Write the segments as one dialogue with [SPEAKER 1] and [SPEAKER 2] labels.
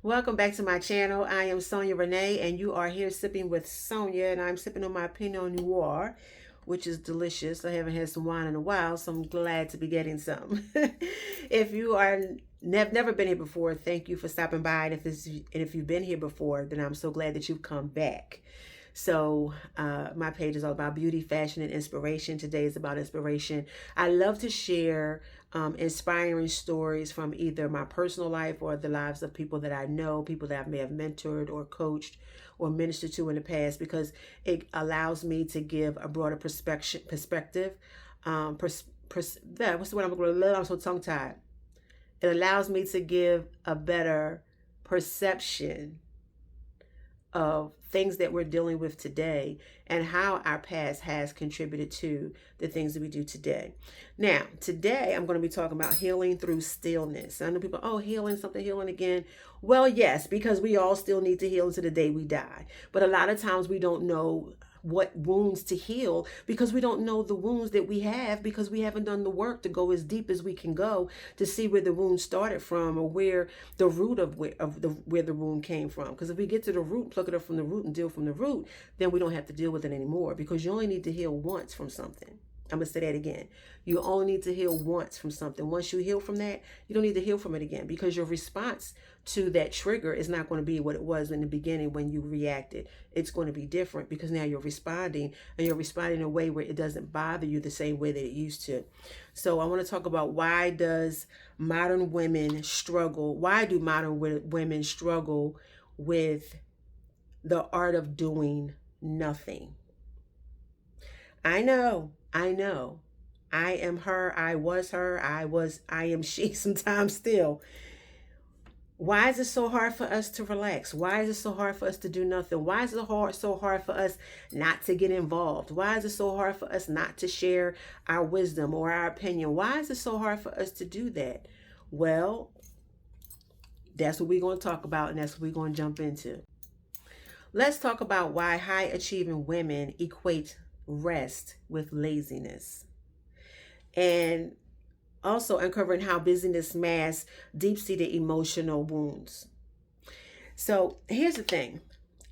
[SPEAKER 1] Welcome back to my channel. I am Sonia Renee, and you are here sipping with Sonia, and I'm sipping on my Pinot Noir, which is delicious. I haven't had some wine in a while, so I'm glad to be getting some. If you are never been here before, thank you for stopping by. And if you've been here before, then I'm so glad that you've come back. So my page is all about beauty, fashion, and inspiration. Today is about inspiration. I love to share inspiring stories from either my personal life or the lives of people that I know, people that I may have mentored or coached or ministered to in the past, because it allows me to give a broader perspective. What's the word I'm going to I'm so tongue tied. It allows me to give a better perception of things that we're dealing with today and how our past has contributed to the things that we do today. Now, today I'm going to be talking about healing through stillness. I know people, oh, healing, something healing again. Well, yes, because we all still need to heal until the day we die. But a lot of times we don't know what wounds to heal because we don't know the wounds that we have, because we haven't done the work to go as deep as we can go to see where the wound started from, or where the root of where the wound came from. Because if we get to the root, pluck it up from the root and deal from the root, then we don't have to deal with it anymore, because you only need to heal once from something. I'm going to say that again. You only need to heal once from something. Once you heal from that, you don't need to heal from it again, because your response to that trigger is not going to be what it was in the beginning when you reacted. It's going to be different because now you're responding, and you're responding in a way where it doesn't bother you the same way that it used to. So I want to talk about why do modern women struggle with the art of doing nothing. I know. I am her, I was her, I am she sometimes still. Why is it so hard for us to relax? Why is it so hard for us to do nothing? Why is it so hard for us not to get involved? Why is it so hard for us not to share our wisdom or our opinion? Why is it so hard for us to do that? Well, that's what we're going to talk about, and that's what we're going to jump into. Let's talk about why high achieving women equate rest with laziness, and also uncovering how busyness masks deep-seated emotional wounds. So here's the thing.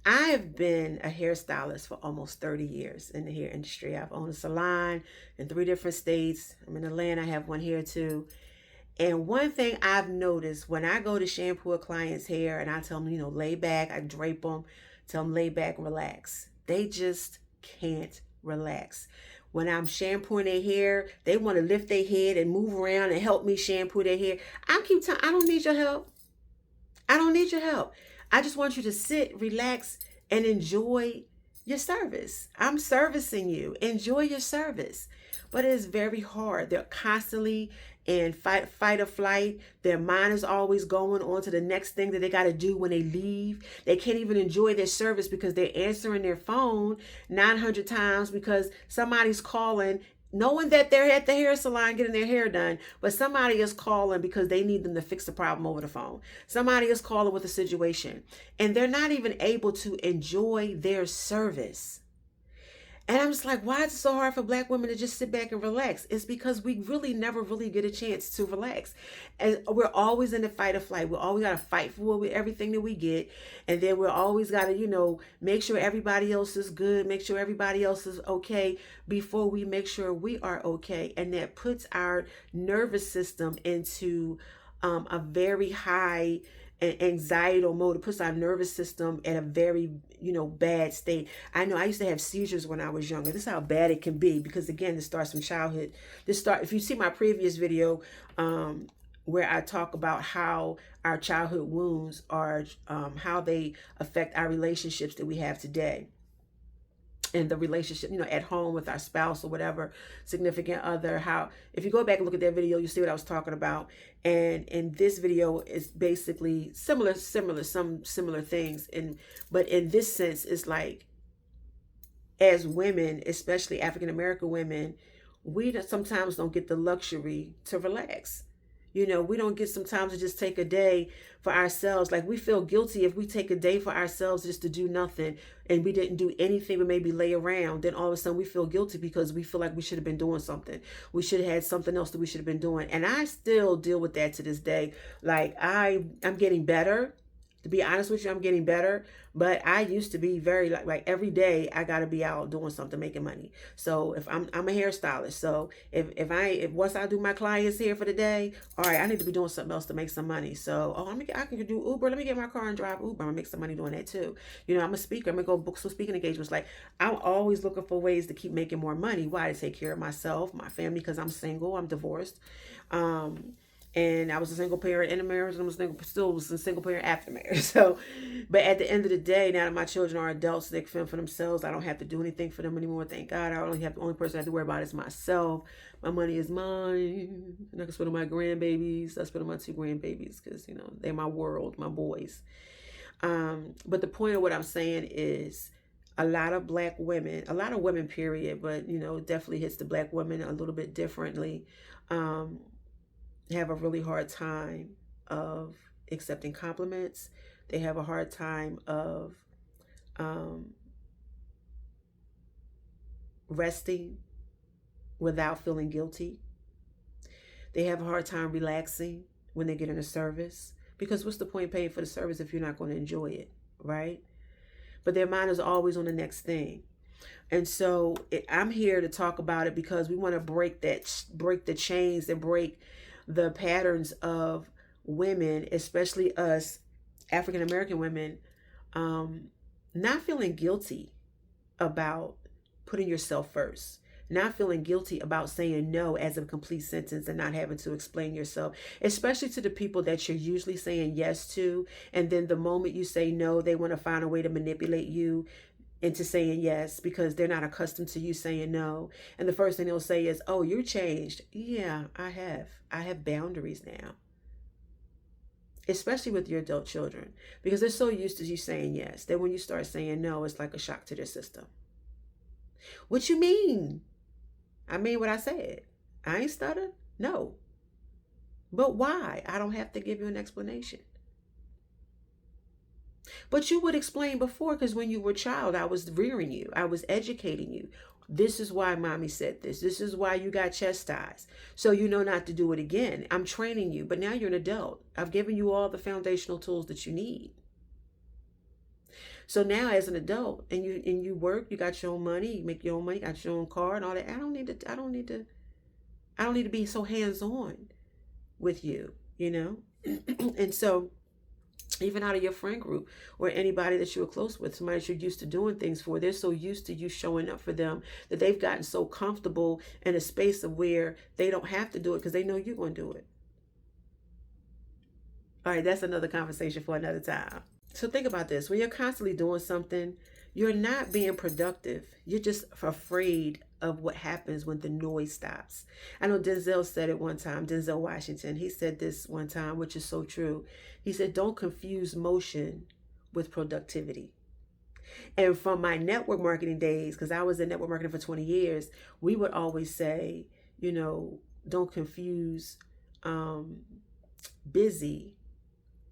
[SPEAKER 1] I have been a hairstylist for almost 30 years in the hair industry. I've owned a salon in 3 different states. I'm in Atlanta. I have one here too. And one thing I've noticed when I go to shampoo a client's hair and I tell them, lay back, I drape them, tell them lay back, relax. They just can't relax. When I'm shampooing their hair, they want to lift their head and move around and help me shampoo their hair. I keep telling, I don't need your help. I don't need your help. I just want you to sit, relax, and enjoy your service. I'm servicing you. Enjoy your service. But it is very hard. They're constantly in fight or flight. Their mind is always going on to the next thing that they got to do when they leave. They can't even enjoy their service because they're answering their phone 900 times because somebody's calling, knowing that they're at the hair salon getting their hair done, but somebody is calling because they need them to fix the problem over the phone. Somebody is calling with a situation, and they're not even able to enjoy their service. And I'm just like, why is it so hard for Black women to just sit back and relax? It's because we really never really get a chance to relax. And we're always in the fight or flight. We always got to fight for everything that we get. And then we're always got to, make sure everybody else is good, make sure everybody else is okay before we make sure we are okay. And that puts our nervous system into a very high anxiety mode. It puts our nervous system in a very bad state. I know I used to have seizures when I was younger. This is how bad it can be, because again, this starts from childhood. If you see my previous video where I talk about how our childhood wounds are, how they affect our relationships that we have today, in the relationship, at home with our spouse or whatever, significant other. How, if you go back and look at that video, you see what I was talking about. And in this video is basically some similar things. But in this sense, it's like, as women, especially African American women, we sometimes don't get the luxury to relax. We don't get sometimes to just take a day for ourselves. Like, we feel guilty if we take a day for ourselves just to do nothing, and we didn't do anything but maybe lay around. Then all of a sudden we feel guilty because we feel like we should have been doing something. We should have had something else that we should have been doing. And I still deal with that to this day. Like, I'm getting better. To be honest with you, I'm getting better, but I used to be very like every day I got to be out doing something, making money. So if I'm a hairstylist, so if once I do my clients here for the day, all right, I need to be doing something else to make some money. So I can do Uber. Let me get my car and drive Uber. I'm gonna make some money doing that too. I'm a speaker. I'm gonna go book some speaking engagements. Like I'm always looking for ways to keep making more money. Why? To take care of myself, my family, because I'm single. I'm divorced. And I was a single parent in a marriage, and I still was a single parent after marriage. So, but at the end of the day, now that my children are adults, they can fend for themselves. I don't have to do anything for them anymore. Thank God. The only person I have to worry about is myself. My money is mine, and I can spend on my grandbabies. I spend on my 2 grandbabies because they're my world, my boys. But the point of what I'm saying is, a lot of women, period, but it definitely hits the black women a little bit differently. Have a really hard time of accepting compliments. They have a hard time of resting without feeling guilty. They have a hard time relaxing when they get in a service, because what's the point paying for the service if you're not going to enjoy it, right? But their mind is always on the next thing. And so I'm here to talk about it because we want to break the chains and break the patterns of women, especially us African American women, not feeling guilty about putting yourself first, not feeling guilty about saying no as a complete sentence and not having to explain yourself, especially to the people that you're usually saying yes to. And then the moment you say no, they want to find a way to manipulate you into saying yes because they're not accustomed to you saying no. And the first thing they'll say is, "Oh, you're changed." Yeah, I have boundaries now. Especially with your adult children, because they're so used to you saying yes that when you start saying no, it's like a shock to their system. What you mean? I mean what I said. I ain't stutter? No. But why? I don't have to give you an explanation. But you would explain before, because when you were a child, I was rearing you. I was educating you. This is why mommy said this. This is why you got chastised. So you know not to do it again. I'm training you, but now you're an adult. I've given you all the foundational tools that you need. So now as an adult, and you work, you got your own money, you make your own money, got your own car and all that. I don't need to be so hands-on with you, And so even out of your friend group or anybody that you were close with, somebody that you're used to doing things for, they're so used to you showing up for them that they've gotten so comfortable in a space of where they don't have to do it because they know you're going to do it. All right, that's another conversation for another time. So think about this. When you're constantly doing something, you're not being productive. You're just afraid of what happens when the noise stops. I know Denzel said it one time, Denzel Washington. He said this one time, which is so true. He said, "Don't confuse motion with productivity." And from my network marketing days, because I was in network marketing for 20 years, we would always say, don't confuse busy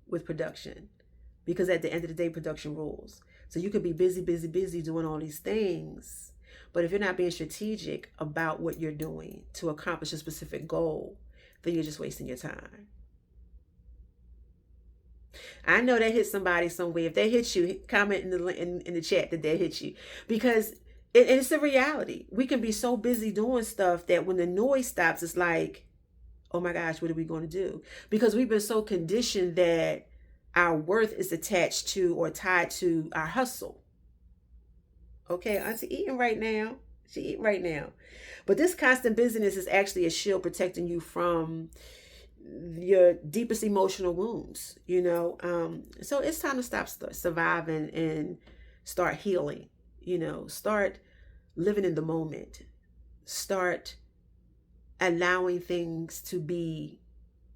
[SPEAKER 1] with production. Because at the end of the day, production rules. So you could be busy doing all these things. But if you're not being strategic about what you're doing to accomplish a specific goal, then you're just wasting your time. I know that hit somebody somewhere. If they hit you, comment in the chat that they hit you. Because it's a reality. We can be so busy doing stuff that when the noise stops, it's like, oh my gosh, what are we going to do? Because we've been so conditioned that our worth is attached to or tied to our hustle. Okay, Auntie eating right now. She eating right now. But this constant busyness is actually a shield protecting you from your deepest emotional wounds, So it's time to stop surviving and start healing, Start living in the moment. Start allowing things to be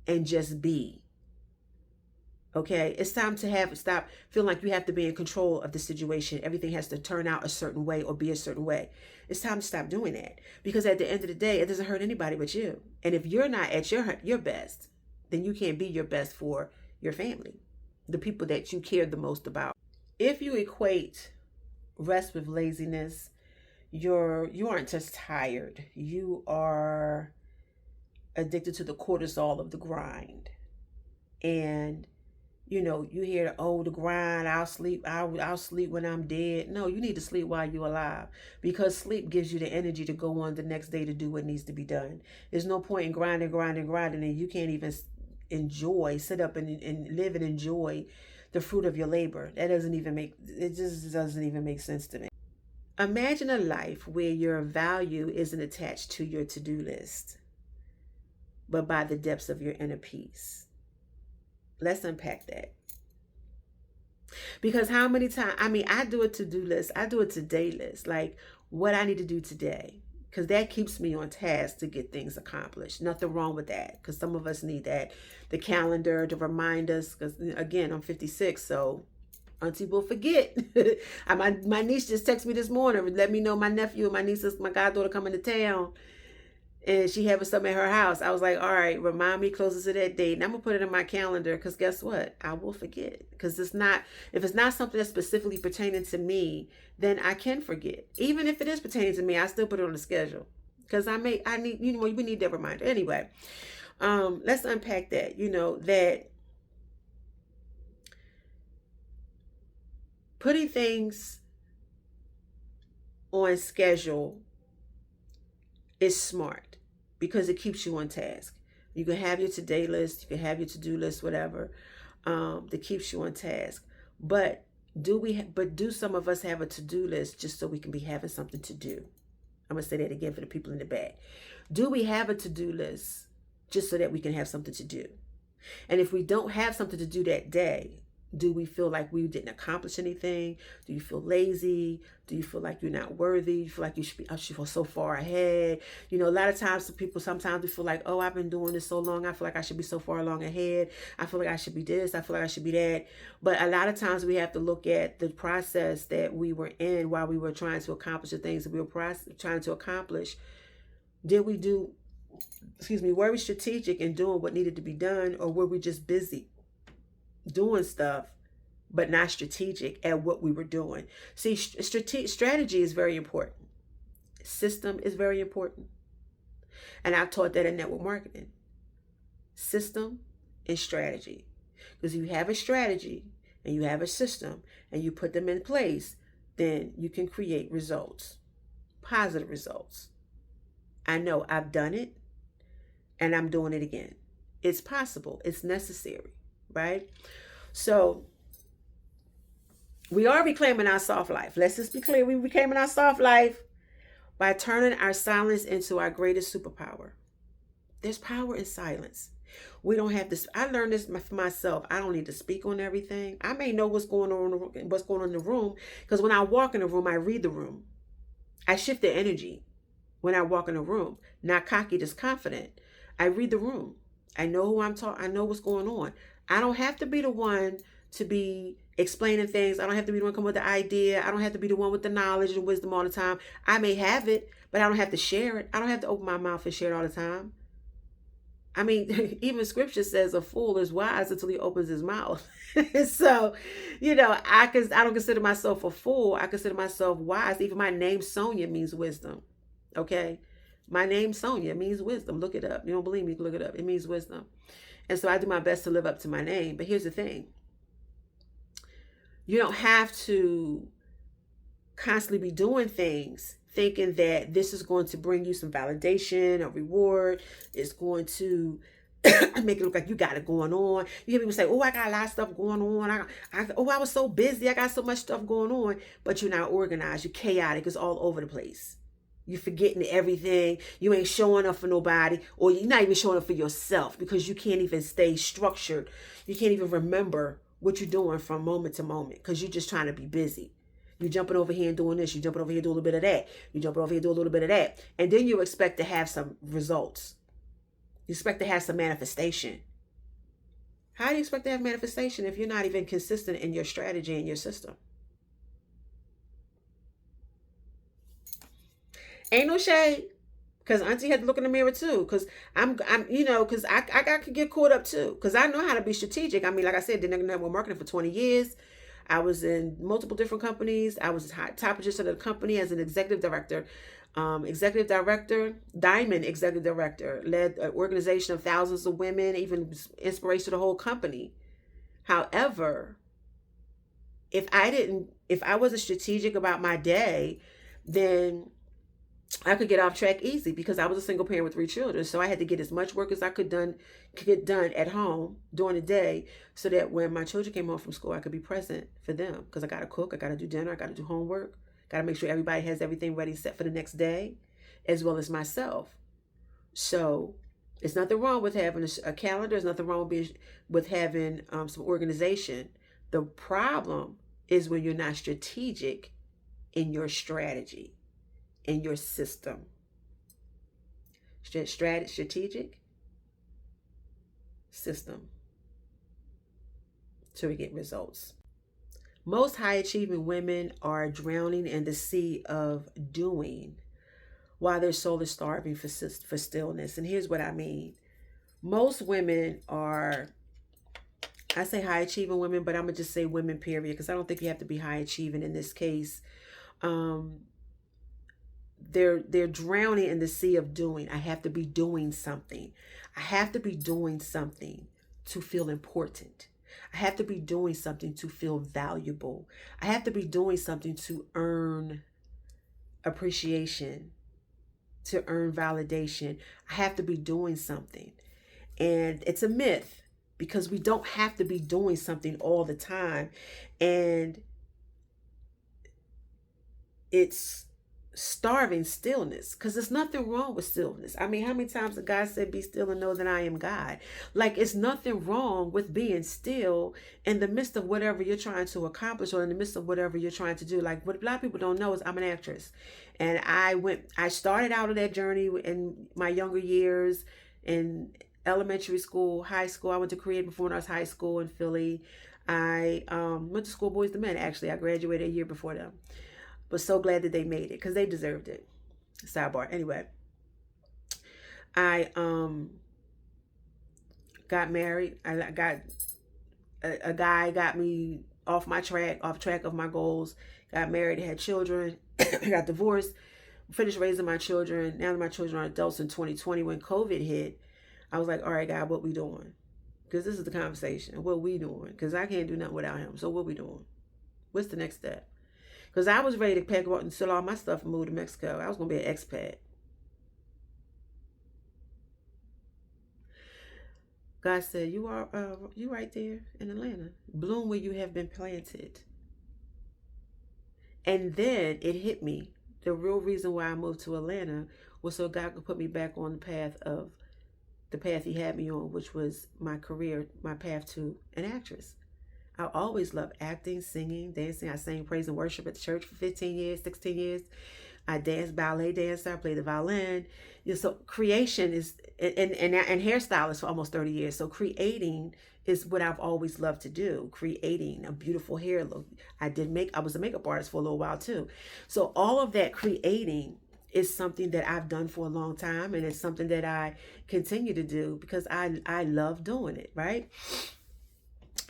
[SPEAKER 1] and just be. Okay, it's time to stop feeling like you have to be in control of the situation. Everything has to turn out a certain way or be a certain way. It's time to stop doing that, because at the end of the day, it doesn't hurt anybody but you. And if you're not at your best, then you can't be your best for your family, the people that you care the most about. If you equate rest with laziness, you aren't just tired. You are addicted to the cortisol of the grind. And You hear the grind, I'll sleep when I'm dead. No, you need to sleep while you're alive, because sleep gives you the energy to go on the next day to do what needs to be done. There's no point in grinding, and you can't even sit up and live and enjoy the fruit of your labor. It just doesn't even make sense to me. Imagine a life where your value isn't attached to your to-do list, but by the depths of your inner peace. Let's unpack that. Because how many times, I do a to-do list, I do a to-day list, like what I need to do today, because that keeps me on task to get things accomplished. Nothing wrong with that, because some of us need that. The calendar to remind us, because again, I'm 56, so auntie will forget. My niece just texted me this morning, let me know my nephew and my goddaughter coming to town, and she having something at her house. I was like, all right, remind me closer to that date. And I'm going to put it in my calendar, because guess what? I will forget. Because if it's not something that's specifically pertaining to me, then I can forget. Even if it is pertaining to me, I still put it on the schedule. Because we need that reminder. Anyway, let's unpack that. That putting things on schedule is smart, because it keeps you on task. You can have your today list, you can have your to-do list, whatever, that keeps you on task. But do some of us have a to-do list just so we can be having something to do? I'm gonna say that again for the people in the back. Do we have a to-do list just so that we can have something to do? And if we don't have something to do that day, do we feel like we didn't accomplish anything? Do you feel lazy? Do you feel like you're not worthy? You feel like you should feel so far ahead? A lot of times sometimes we feel like, oh, I've been doing this so long. I feel like I should be so far along ahead. I feel like I should be this. I feel like I should be that. But a lot of times we have to look at the process that we were in while we were trying to accomplish the things that we were trying to accomplish. Were we strategic in doing what needed to be done, or were we just busy doing stuff but not strategic at what we were doing? See, strategy is very important. System is very important. And I've taught that in network marketing. System and strategy. Because if you have a strategy and you have a system and you put them in place, then you can create results, positive results. I know I've done it and I'm doing it again. It's possible. It's necessary, right? So we are reclaiming our soft life. Let's just be clear. We're reclaiming our soft life by turning our silence into our greatest superpower. There's power in silence. We don't have this. I learned this for myself. I don't need to speak on everything. I may know what's going on in the room, because when I walk in the room, I read the room. I shift the energy when I walk in the room. Not cocky, just confident. I read the room. I know who I'm talking. I know what's going on. I don't have to be the one to be explaining things. I don't have to be the one come with the idea. I don't have to be the one with the knowledge and wisdom all the time. I may have it, but I don't have to share it. I don't have to open my mouth and share it all the time. Even scripture says a fool is wise until he opens his mouth. So, I don't consider myself a fool. I consider myself wise. Even my name Sonia means wisdom. Okay. My name Sonia means wisdom. Look it up. You don't believe me? Look it up. It means wisdom. And so I do my best to live up to my name. But here's the thing. You don't have to constantly be doing things thinking that this is going to bring you some validation or reward. It's going to make it look like you got it going on. You hear people say, oh, I got a lot of stuff going on. I was so busy. I got so much stuff going on. But you're not organized. You're chaotic. It's all over the place. You're forgetting everything. You ain't showing up for nobody, or you're not even showing up for yourself, because you can't even stay structured. You can't even remember what you're doing from moment to moment, because you're just trying to be busy. You're jumping over here and doing this. You're jumping over here, doing a little bit of that. You're jumping over here, doing a little bit of that. And then you expect to have some results. You expect to have some manifestation. How do you expect to have manifestation if you're not even consistent in your strategy and your system? Ain't no shade, because auntie had to look in the mirror too, because because I could get caught up too, because I know how to be strategic. Like I said, did network marketing for 20 years. I was in multiple different companies. I was top position of the company as an executive director, diamond executive director, led an organization of thousands of women, even inspiration to the whole company. However, if I wasn't strategic about my day, then I could get off track easy because I was a single parent with 3 children. So I had to get as much work as I could get done at home during the day so that when my children came home from school, I could be present for them because I got to cook, I got to do dinner, I got to do homework, got to make sure everybody has everything ready set for the next day, as well as myself. So there's nothing wrong with having a calendar. There's nothing wrong with having some organization. The problem is when you're not strategic in your strategy, in your system. Strategic system to get results. Most high achieving women are drowning in the sea of doing while their soul is starving for stillness. And here's what I mean. Most women are, I say high achieving women, but I'm going to just say women, period, because I don't think you have to be high achieving in this case. They're drowning in the sea of doing. I have to be doing something. I have to be doing something to feel important. I have to be doing something to feel valuable. I have to be doing something to earn appreciation, to earn validation. I have to be doing something. And it's a myth because we don't have to be doing something all the time. And it's starving stillness, because there's nothing wrong with stillness. I mean, how many times did God said, be still and know that I am God? Like, it's nothing wrong with being still in the midst of whatever you're trying to accomplish, or in the midst of whatever you're trying to do. Like, what a lot of people don't know is I'm an actress, and I started out of that journey in my younger years in elementary school, high school. I went to Creative Performing Arts High School in Philly. I went to school Boys to Men. Actually, I graduated a year before them. But so glad that they made it because they deserved it. Sidebar. Anyway, I got married. I got a guy got me off track of my goals. Got married, had children, got divorced, finished raising my children. Now that my children are adults in 2020, when COVID hit, I was like, all right, God, what we doing? Because this is the conversation. What we doing? Because I can't do nothing without him. So what we doing? What's the next step? Because I was ready to pack up and sell all my stuff and move to Mexico. I was going to be an expat. God said, you right there in Atlanta. Bloom where you have been planted. And then it hit me. The real reason why I moved to Atlanta was so God could put me back on the path he had me on, which was my career, my path to an actress. I always loved acting, singing, dancing. I sang praise and worship at the church for 15 years, 16 years. I danced, ballet dancer. I played the violin. So creation is, and hairstylist for almost 30 years. So creating is what I've always loved to do. Creating a beautiful hair look. I was a makeup artist for a little while too. So all of that creating is something that I've done for a long time. And it's something that I continue to do because I love doing it, right?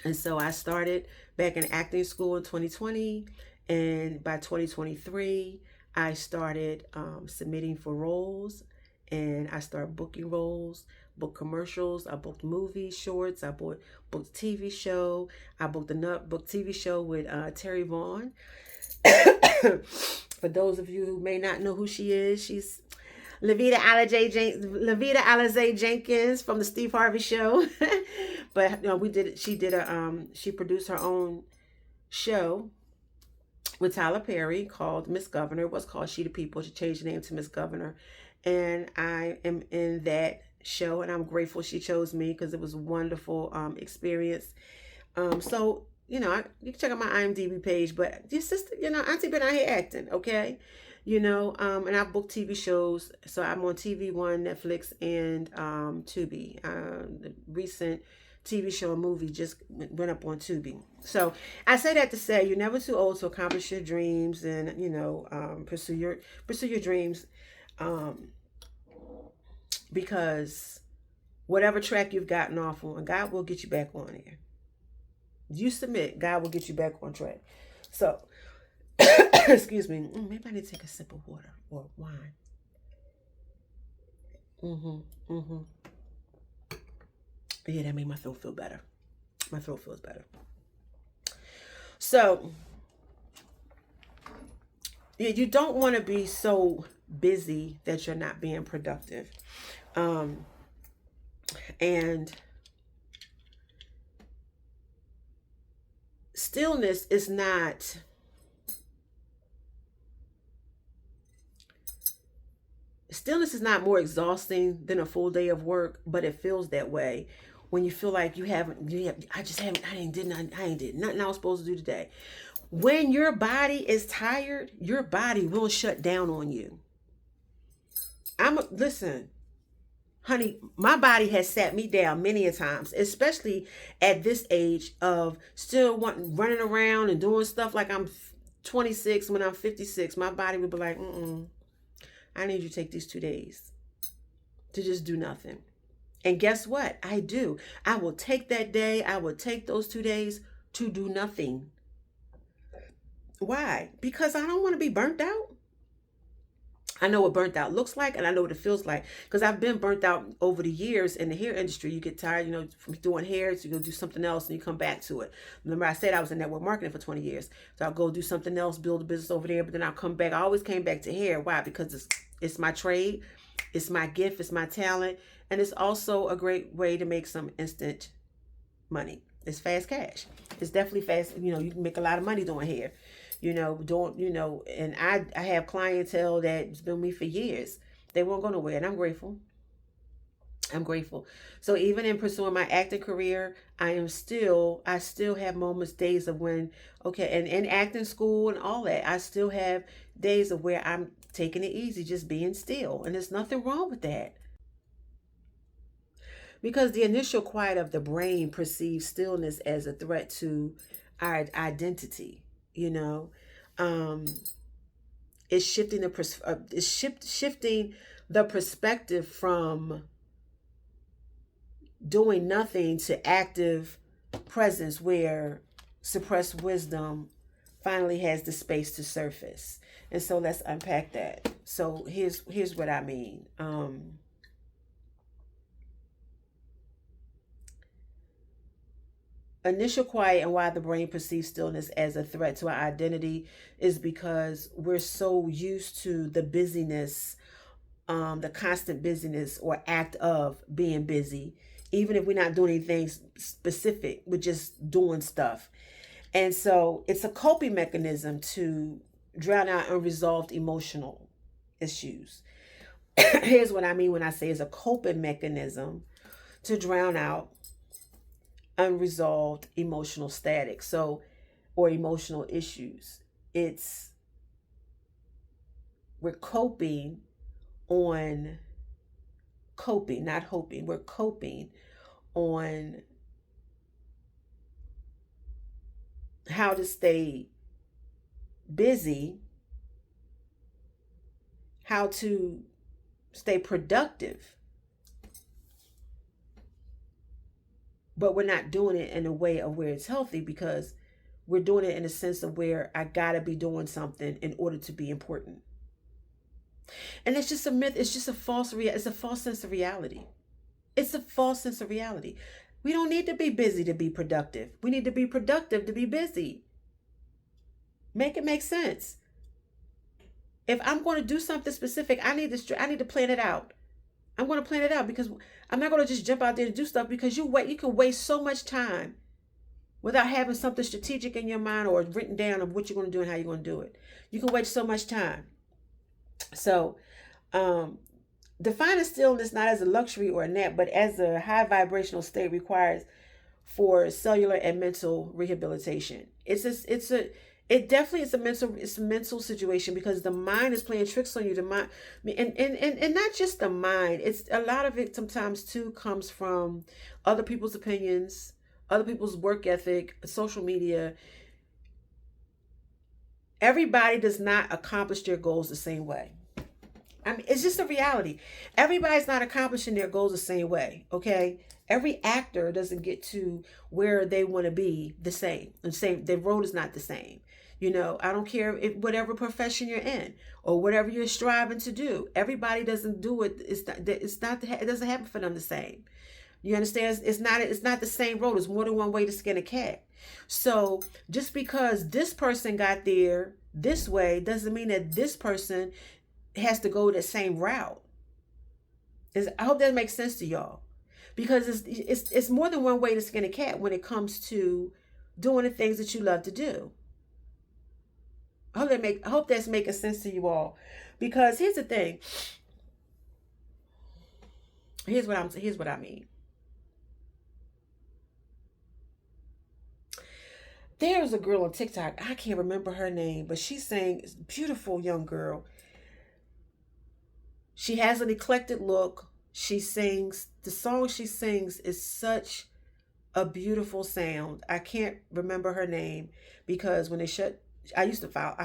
[SPEAKER 1] And so I started back in acting school in 2020. And by 2023, I started submitting for roles. And I started booking roles, booked commercials. I booked movies, shorts. I booked TV show. I booked TV show with Terry Vaughn. For those of you who may not know who she is, she's Lavita Alize Jenkins from the Steve Harvey Show. But she produced her own show with Tyler Perry called Miss Governor. It was called She the People. She changed the name to Miss Governor. And I am in that show, and I'm grateful she chose me because it was a wonderful experience. So, you can check out my IMDb page, but your sister, Auntie been out here acting, okay? And I've booked TV shows. So I'm on TV One, Netflix, and Tubi. The recent TV show and movie just went up on Tubi. So I say that to say you're never too old to accomplish your dreams and, pursue your dreams. Because whatever track you've gotten off on, God will get you back on there. You submit, God will get you back on track. So, excuse me. Maybe I need to take a sip of water or wine. Yeah, that made my throat feel better. My throat feels better. So you don't want to be so busy that you're not being productive. And stillness is not more exhausting than a full day of work, but it feels that way when you feel like I ain't did nothing I was supposed to do today. When your body is tired, your body will shut down on you. Listen, honey, my body has sat me down many a times, especially at this age of still running around and doing stuff like I'm 26. When I'm 56, my body would be like, I need you to take these 2 days to just do nothing. And guess what? I do. I will take that day. I will take those 2 days to do nothing. Why? Because I don't want to be burnt out. I know what burnt out looks like, and I know what it feels like, because I've been burnt out over the years in the hair industry. You get tired, from doing hair, so you go do something else and you come back to it. Remember I said I was in network marketing for 20 years. So I'll go do something else, build a business over there, but then I'll come back. I always came back to hair. Why? Because it's my trade, it's my gift, it's my talent, and it's also a great way to make some instant money. It's fast cash. It's definitely fast. You can make a lot of money doing hair. And I have clientele that's been with me for years. They won't go nowhere, and I'm grateful. So even in pursuing my acting career, I still have moments, days of when, and in acting school and all that, I still have days of where I'm taking it easy, just being still. And there's nothing wrong with that. Because the initial quiet of the brain perceives stillness as a threat to our identity. It's shifting shifting the perspective from doing nothing to active presence, where suppressed wisdom finally has the space to surface. And so let's unpack that. So here's what I mean. Initial quiet and why the brain perceives stillness as a threat to our identity is because we're so used to the busyness, the constant busyness or act of being busy. Even if we're not doing anything specific, we're just doing stuff. And so it's a coping mechanism to drown out unresolved emotional issues. Here's what I mean when I say it's a coping mechanism to drown out unresolved emotional static, or emotional issues. We're coping, not hoping. We're coping on how to stay busy, how to stay productive. But we're not doing it in a way of where it's healthy, because we're doing it in a sense of where I gotta be doing something in order to be important. And it's just a myth. It's just it's a false sense of reality. It's a false sense of reality. We don't need to be busy to be productive. We need to be productive to be busy. Make it make sense. If I'm going to do something specific, I need to plan it out. I'm going to plan it out, because I'm not going to just jump out there and do stuff, because you can waste so much time without having something strategic in your mind or written down of what you're going to do and how you're going to do it. You can waste so much time. So, define stillness not as a luxury or a nap, but as a high vibrational state required for cellular and mental rehabilitation. It definitely is a mental situation, because the mind is playing tricks on you. The mind, and not just the mind. It's a lot of it sometimes too comes from other people's opinions, other people's work ethic, social media. Everybody does not accomplish their goals the same way. I mean, it's just a reality. Everybody's not accomplishing their goals the same way. Okay. Every actor doesn't get to where they want to be the same. Their road is not the same. I don't care if whatever profession you're in or whatever you're striving to do. Everybody doesn't do it. It doesn't happen for them the same. You understand? It's not the same road. It's more than one way to skin a cat. So just because this person got there this way doesn't mean that this person has to go the same route. I hope that makes sense to y'all. Because it's more than one way to skin a cat when it comes to doing the things that you love to do. I hope that's making sense to you all. Because here's the thing. Here's what I mean. There's a girl on TikTok. I can't remember her name, but she's saying, beautiful young girl. She has an eclectic look. She sings, the song she sings is such a beautiful sound. I can't remember her name because when they shut, I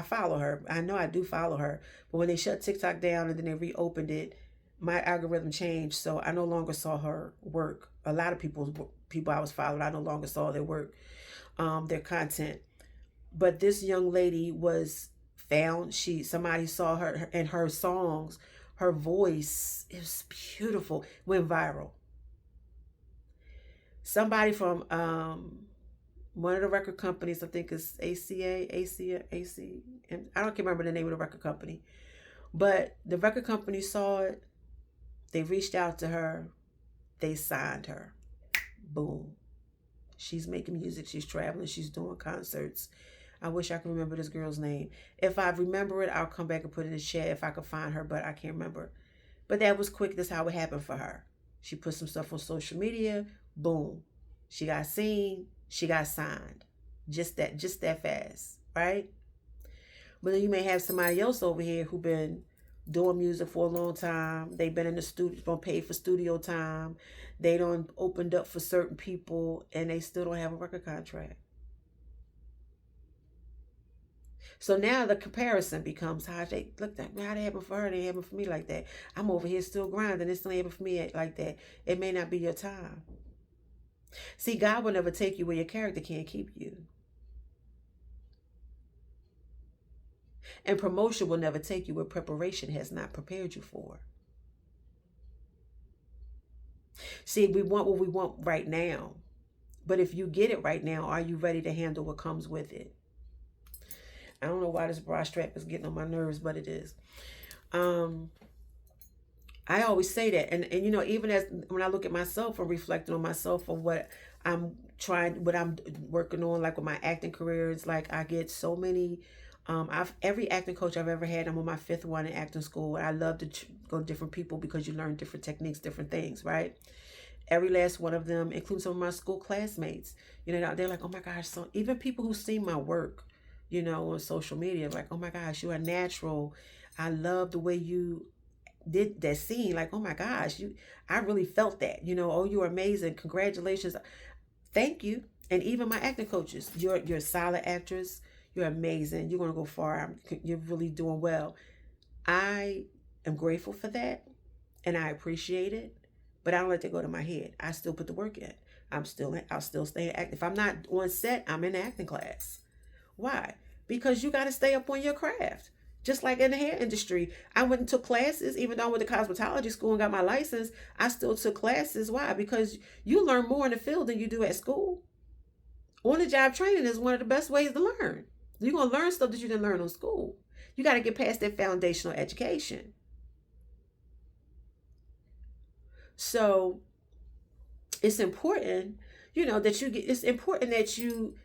[SPEAKER 1] follow her. I know I do follow her. But when they shut TikTok down and then they reopened it, my algorithm changed. So I no longer saw her work. A lot of people I was following, I no longer saw their work, their content. But this young lady was found. Somebody saw her and her songs. Her voice is beautiful. Went viral. Somebody from one of the record companies, I think is AC, and I don't remember the name of the record company, but the record company saw it. They reached out to her. They signed her. Boom. She's making music. She's traveling. She's doing concerts. I wish I could remember this girl's name. If I remember it, I'll come back and put it in the chat if I could find her, but I can't remember. But that was quick. That's how it happened for her. She put some stuff on social media. Boom. She got seen. She got signed. Just that fast, right? But then you may have somebody else over here who been doing music for a long time. They've been in the studio, don't pay for studio time. They don't opened up for certain people, and they still don't have a record contract. So now the comparison becomes how they look at how they happen for her, they happen for me like that. I'm over here still grinding. It's still happen for me like that. It may not be your time. See, God will never take you where your character can't keep you. And promotion will never take you where preparation has not prepared you for. See, we want what we want right now. But if you get it right now, are you ready to handle what comes with it? I don't know why this bra strap is getting on my nerves, but it is. I always say that. And you know, even as when I look at myself and reflecting on myself or what I'm working on, like with my acting career, it's like I get so many, every acting coach I've ever had, I'm on my 5th one in acting school. I love to go to different people because you learn different techniques, different things, right? Every last one of them, including some of my school classmates, you know, they're like, oh my gosh. So even people who see my work, you know, on social media, like, oh my gosh, you're a natural. I love the way you did that scene. Like, oh my gosh, I really felt that, you know, oh, you're amazing. Congratulations. Thank you. And even my acting coaches, you're a solid actress. You're amazing. You're going to go far. You're really doing well. I am grateful for that and I appreciate it, but I don't let that go to my head. I still put the work in. I'll still stay active. If I'm not on set, I'm in acting class. Why? Because you got to stay up on your craft. Just like in the hair industry, I went and took classes. Even though I went to cosmetology school and got my license, I still took classes. Why? Because you learn more in the field than you do at school. On-the-job training is one of the best ways to learn. You're going to learn stuff that you didn't learn in school. You got to get past that foundational education. So it's important, you know, it's important that you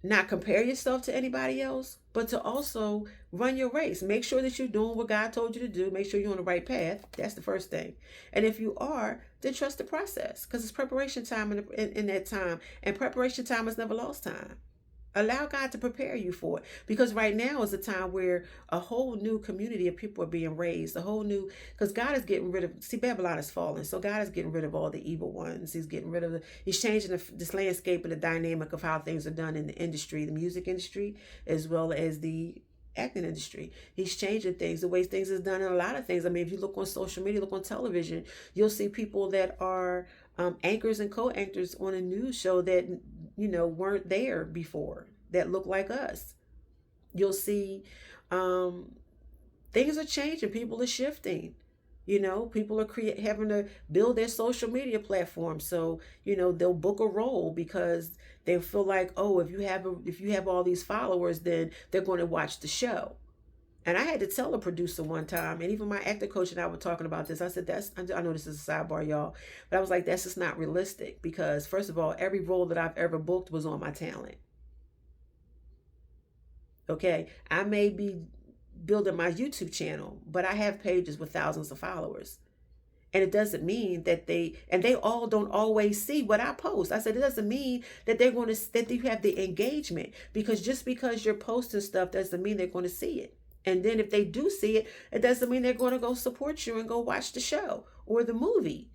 [SPEAKER 1] not compare yourself to anybody else, but to also run your race. Make sure that you're doing what God told you to do. Make sure you're on the right path. That's the first thing. And if you are, then trust the process, because it's preparation time in that time. And preparation time is never lost time. Allow God to prepare you for it, because right now is a time where a whole new community of people are being raised, because God is getting rid of, Babylon is falling. So God is getting rid of all the evil ones. He's getting rid of he's changing this landscape and the dynamic of how things are done in the industry, the music industry, as well as the acting industry. He's changing things, the way things is done in a lot of things. I mean, if you look on social media, look on television, you'll see people that are anchors and co-anchors on a news show that, you know, weren't there before, that look like us. You'll see things are changing, people are shifting. You know, people are having to build their social media platform, so you know they'll book a role because they feel like, oh, if you have all these followers, then they're going to watch the show. And I had to tell a producer one time, and even my actor coach and I were talking about this. I said, I know this is a sidebar, y'all, but I was like, that's just not realistic because, first of all, every role that I've ever booked was on my talent. Okay. I may be building my YouTube channel, but I have pages with thousands of followers. And it doesn't mean that they all don't always see what I post. I said, it doesn't mean that that you have the engagement, because just because you're posting stuff doesn't mean they're going to see it. And then if they do see it, it doesn't mean they're going to go support you and go watch the show or the movie.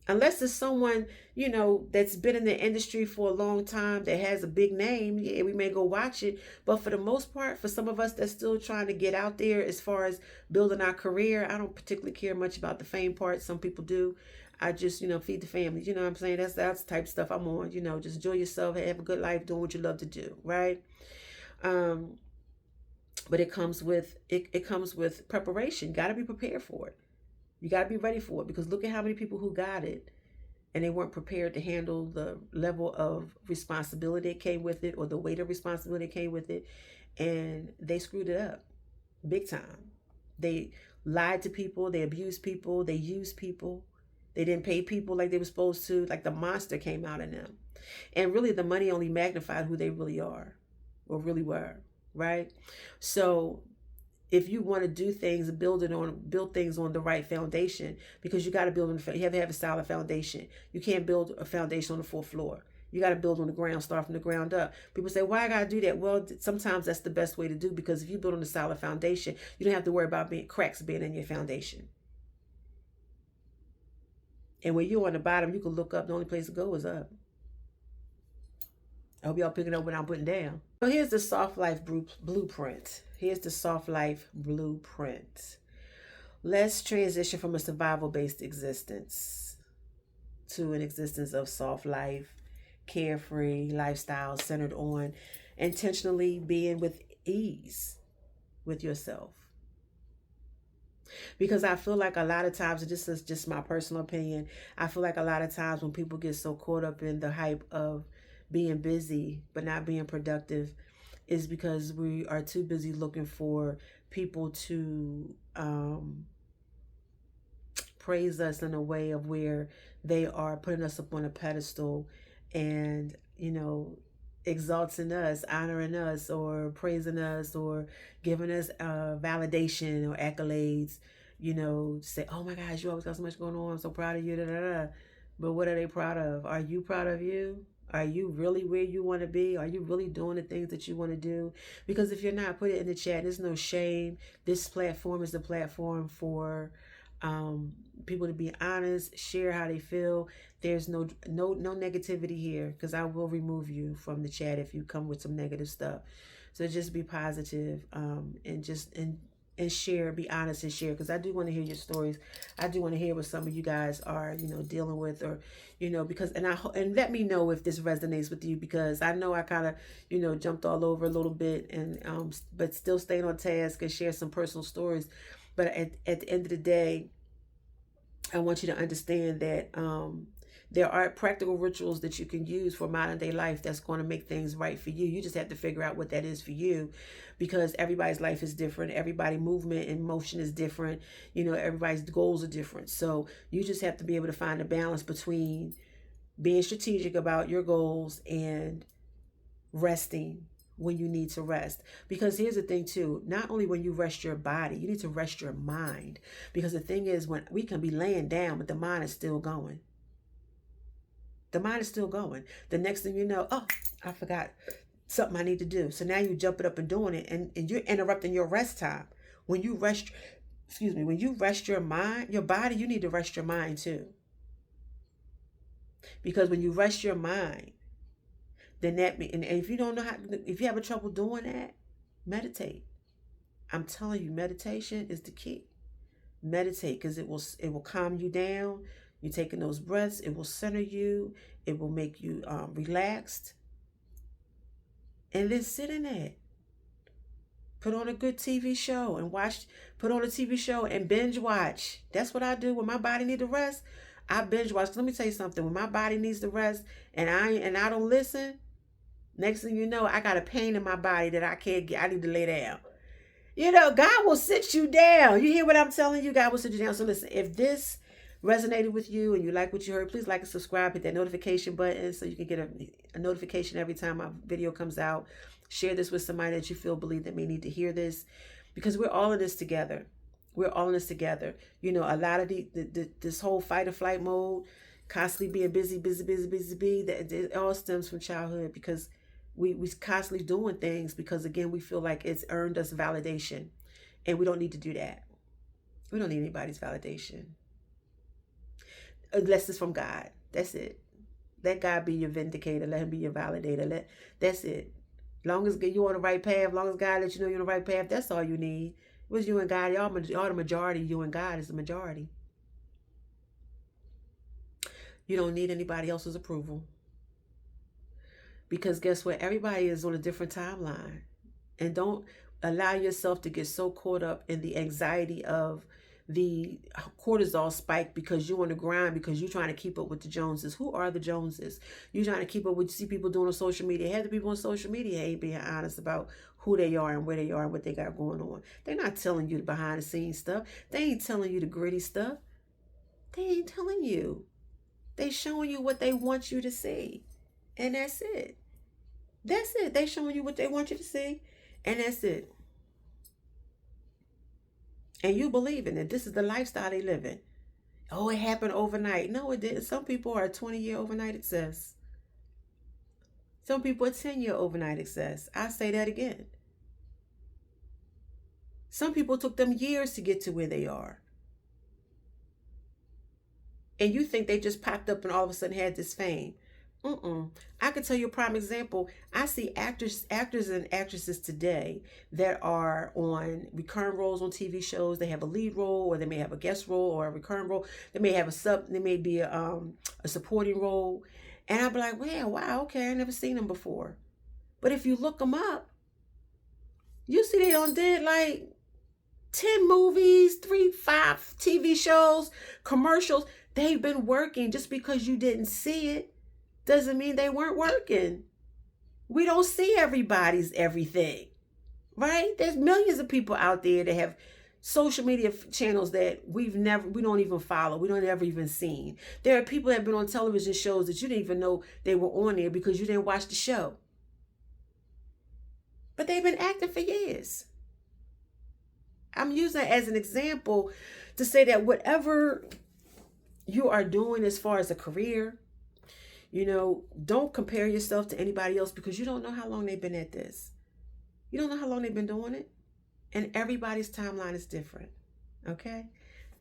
[SPEAKER 1] Unless it's someone, you know, that's been in the industry for a long time, that has a big name, yeah, we may go watch it. But for the most part, for some of us that's still trying to get out there as far as building our career, I don't particularly care much about the fame part. Some people do. I just, you know, feed the family. You know what I'm saying? That's the type of stuff I'm on. You know, just enjoy yourself, have a good life, doing what you love to do, right? Um, but it comes with preparation. You got to be prepared for it. You got to be ready for it, because look at how many people who got it and they weren't prepared to handle the level of responsibility that came with it, or the weight of responsibility that came with it, and they screwed it up big time. They lied to people, they abused people, they used people, they didn't pay people like they were supposed to. Like the monster came out in them, and really the money only magnified who they really are or really were, right? So if you want to do things, build things on the right foundation, because you got to you have to have a solid foundation. You can't build a foundation on the fourth floor. You got to build on the ground, start from the ground up. People say, why I got to do that? Well, sometimes that's the best way to do, because if you build on a solid foundation, you don't have to worry about cracks being in your foundation. And when you're on the bottom, you can look up. The only place to go is up. I hope y'all picking up what I'm putting down. So here's the soft life blueprint. Here's the soft life blueprint. Let's transition from a survival-based existence to an existence of soft life, carefree lifestyle centered on intentionally being with ease with yourself. Because I feel like a lot of times, and this is just my personal opinion, I feel like a lot of times when people get so caught up in the hype of being busy but not being productive, is because we are too busy looking for people to praise us in a way of where they are putting us up on a pedestal and, you know, exalting us, honoring us, or praising us, or giving us validation or accolades, you know, say, oh my gosh, you always got so much going on, I'm so proud of you, da, da, da. But what are they proud of? Are you proud of you? Are you really where you want to be? Are you really doing the things that you want to do? Because if you're not, put it in the chat. There's no shame. This platform is the platform for people to be honest, share how they feel. There's no negativity here, because I will remove you from the chat if you come with some negative stuff. So just be positive, and share, be honest and share, because I do want to hear your stories. I do want to hear what some of you guys are, you know, dealing with, or, you know, because, and let me know if this resonates with you, because I know I kind of, you know, jumped all over a little bit, and but still staying on task and share some personal stories. But at the end of the day, I want you to understand that there are practical rituals that you can use for modern day life that's going to make things right for you. You just have to figure out what that is for you, because everybody's life is different. Everybody's movement and motion is different. You know, everybody's goals are different. So you just have to be able to find a balance between being strategic about your goals and resting when you need to rest. Because here's the thing too, not only when you rest your body, you need to rest your mind. Because the thing is, when we can be laying down, but the mind is still going. The mind is still going. The next thing you know, oh, I forgot something I need to do. So now you're jumping up and doing it, and you're interrupting your rest time. When you rest, when you rest your mind, your body, you need to rest your mind too. Because when you rest your mind, then that means, and if you don't know how, if you have trouble doing that, meditate. I'm telling you, meditation is the key. Meditate, because it will calm you down. You're taking those breaths, it will center you, it will make you relaxed. And then sit in that. Put on a good TV show and watch, put on a TV show and binge watch. That's what I do when my body needs to rest. I binge watch. Let me tell you something. When my body needs to rest and I don't listen, next thing you know, I got a pain in my body that I can't get. I need to lay down. You know, God will sit you down. You hear what I'm telling you? God will sit you down. So listen, if this resonated with you and you like what you heard, please like and subscribe. Hit that notification button so you can get a notification every time my video comes out. Share this with somebody that you believe that may need to hear this, because we're all in this together. We're all in this together. You know, a lot of this whole fight or flight mode, constantly being busy, that it all stems from childhood, because we constantly doing things because, again, we feel like it's earned us validation, and we don't need to do that. We don't need anybody's validation unless it's from God. That's it. Let God be your vindicator. Let him be your validator. That's it. Long as you're on the right path, long as God lets you know you're on the right path, that's all you need. It was you and God. Y'all the majority. You and God is the majority. You don't need anybody else's approval. Because guess what? Everybody is on a different timeline. And don't allow yourself to get so caught up in the anxiety of the cortisol spike because you're on the grind, because you're trying to keep up with the Joneses. Who are the Joneses? You're trying to keep up with, you see people doing on social media. Half the people on social media ain't being honest about who they are and where they are and what they got going on. They're not telling you the behind the scenes stuff. They ain't telling you the gritty stuff. They ain't telling you. They showing you what they want you to see. And that's it. That's it. They showing you what they want you to see. And that's it. And you believe in it. This is the lifestyle they live in. Oh, it happened overnight. No, it didn't. Some people are 20-year overnight success. Some people are 10-year overnight success. I say that again. Some people took them years to get to where they are. And you think they just popped up and all of a sudden had this fame. I could tell you a prime example. I see actors and actresses today that are on recurrent roles on TV shows. They have a lead role, or they may have a guest role, or a recurrent role. They may have they may be a supporting role. And I'll be like, well, wow, okay, I never seen them before. But if you look them up, you see they did like 10 movies, 5 TV shows, commercials. They've been working. Just because you didn't see it doesn't mean they weren't working. We don't see everybody's everything, right? There's millions of people out there that have social media channels that we don't even follow. We don't ever even seen. There are people that have been on television shows that you didn't even know they were on there because you didn't watch the show. But they've been acting for years. I'm using it as an example to say that whatever you are doing as far as a career, you know, don't compare yourself to anybody else, because you don't know how long they've been at this. You don't know how long they've been doing it. And everybody's timeline is different. Okay?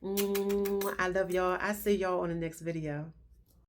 [SPEAKER 1] I love y'all. I see y'all on the next video.